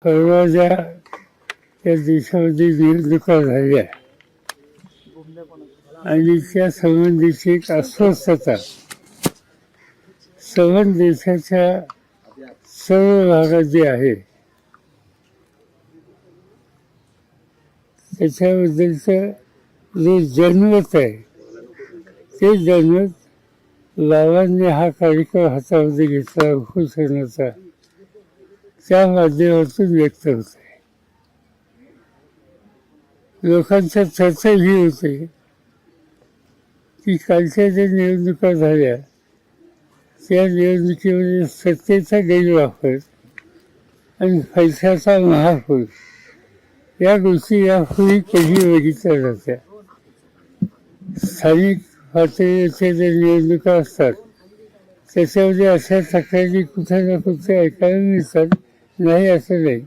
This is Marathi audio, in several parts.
परवा ज्या त्या देशामध्ये निवडणुका झाल्या आणि त्या संबंधीची एक अस्वस्थता सर्व देशाच्या सर्व भागात जी आहे त्याच्याबद्दलचं जो जनमत आहे ते जनमत बाबांनी हा कार्यक्रम हातामध्ये घेतला उपोषणाचा त्या माध्यमातून व्यक्त होत आहे. लोकांच्या चर्चा ही होते की कालच्या ज्या निवडणुका झाल्या त्या निवडणुकीमध्ये सत्तेचा गैरवापर आणि पैशाचा महापूर या गोष्टी यापूर्वी कधी बघितल्या जात्या. स्थानिक पातळीवरच्या ज्या निवडणुका असतात त्याच्यामध्ये अशा तक्रारी कुठे ना कुठे ऐकायला मिळतात, नाही असं नाही.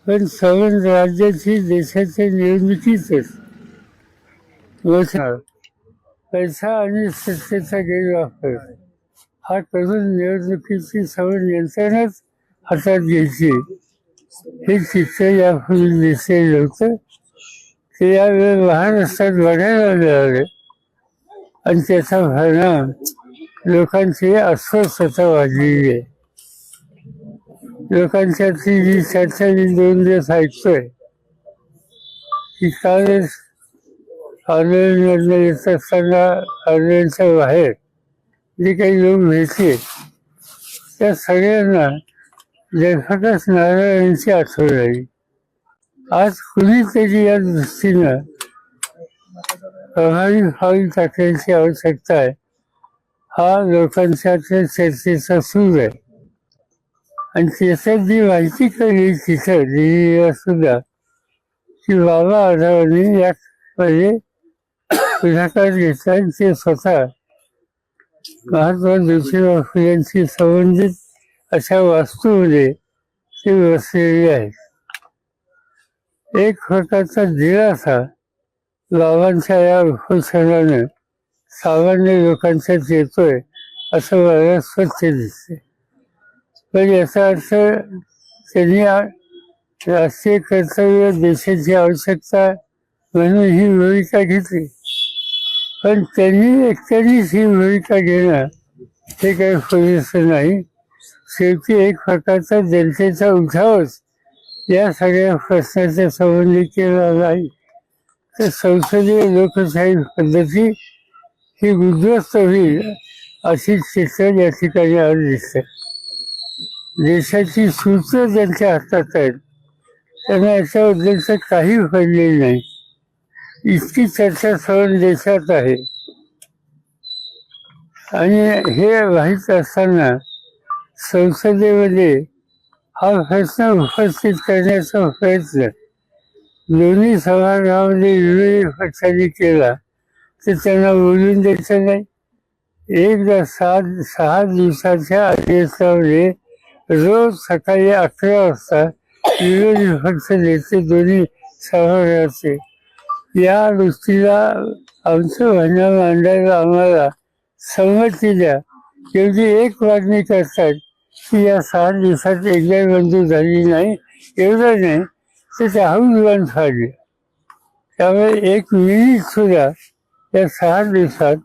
पण सर्व राज्याची देशाच्या निवडणुकीतच पैसा आणि सत्तेचा गैरवापर हा करून निवडणुकीची सर्व यंत्रणाच हातात घ्यायची हे चित्र यापूर्वी दिसलेलं होतं. ते यावेळी महाराष्ट्रात बघायला मिळाले आणि त्याचा परिणाम लोकांची अस्वस्थता वाढलेली आहे. लोकांच्यातली जी चर्चा मी 2 दिवस ऐकतोय की कालच ऑनलाईनमधनं येत असताना ऑनलाईनच्या बाहेर जे काही लोक भेटले त्या सगळ्यांना जयप्रकाश नारायणांची आठवण आली. आज कुणीतरी या दृष्टीनं प्रभावी पाऊल टाकण्याची आवश्यकता आहे हा लोकांच्या चर्चेचा सूर आहे. आणि त्याच्यात जी माहिती कळली तिथं दिल्लीला सुद्धा की बाबा आढावांनी यामध्ये पुढाकार घेतला आणि ते स्वतः महात्मा ज्योतिबा फुलेंशी संबंधित अशा वास्तूमध्ये ते बसलेले आहेत. एक प्रकारचा दिलासा बाबांच्या या उपोषणानं सामान्य लोकांच्यात येतोय असं मला स्वच्छ दिसते. पण याचा अर्थ त्यांनी राष्ट्रीय कर्तव्य देशाची आवश्यकता म्हणून ही भूमिका घेतली, पण त्यांनी एकट्यानेच ही भूमिका घेणं हे काही पुरेसं नाही. शेवटी एक प्रकारचा जनतेचा उठावच या सगळ्या प्रश्नाच्या संबंधी केला नाही तर संसदीय लोकशाही पद्धती ही उद्ध्वस्त होईल अशी चित्र या ठिकाणी आज दिसते. देशाची सूत्र ज्यांच्या हातात आहेत त्यांना याच्याबद्दलचं काही पडलेलं नाही. इतकी चर्चा सर्व देशात आहे आणि हे माहीत असताना संसदेमध्ये हा प्रश्न उपस्थित करण्याचा प्रयत्न दोन्ही सभागृहामध्ये विरोधी पक्षांनी केला तर त्यांना बोलून द्यायचं नाही. एकदा 6 दिवसाच्या अधिवेशनामध्ये रोज सकाळी 11 वाजता विरोधी पक्ष नेते दोन्ही सभागृहाचे या गोष्टीला आमचं म्हणणं मांडायला आम्हाला संमती द्या. एवढी एक मागणी करतात की या 6 दिवसात एकदाही मंजूर झाली नाही. एवढं नाही तर ते हाऊसबंद फाडले. त्यामुळे 1 मिनिट सुद्धा या 6 दिवसात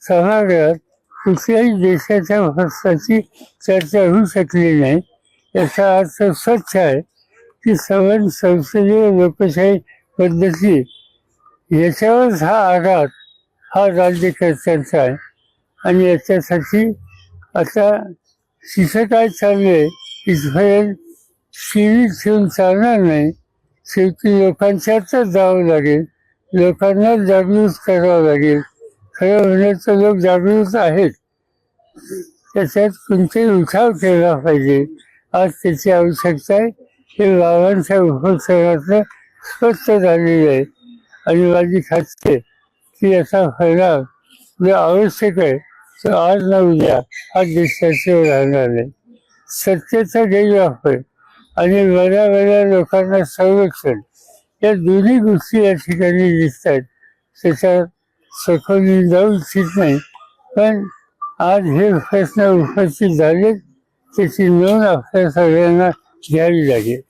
सभागृहात कुठल्याही देशाच्या प्रश्नाची चर्चा होऊ शकली नाही. याचा अर्थ स्वच्छ आहे की सर्व संसदीय लोकशाही पद्धती याच्यावरच हा आघात हा राज्यकर्त्यांचा आहे. आणि याच्यासाठी आता तिथं काय चाललंय इथपर्यंत सीमित ठेवून चालणार नाही. शेवटी लोकांच्यातच जावं लागेल, लोकांना जागृत करावं लागेल. खरं म्हणण्याचं लोक जागृत आहेत, त्याच्यात कोणतेही उठाव केला पाहिजे. आज त्याची आवश्यकता आहे हे बाबांच्या उपोषणातलं स्पष्ट झालेलं आहे. आणि माझी खात्री आहे की याचा परिणाम जो आवश्यक आहे तो आज ना उद्या हा देशाच्यावर राहणार नाही. सत्तेचा गैरवापर आणि बऱ्या लोकांना संरक्षण या दोन्ही गोष्टी या ठिकाणी दिसत आहेत. त्याच्यात सखोल जाऊ इच्छित नाही, पण आज हे प्रश्न उपस्थित झाले त्याची नोंद आपल्या सगळ्यांना घ्यावी लागेल.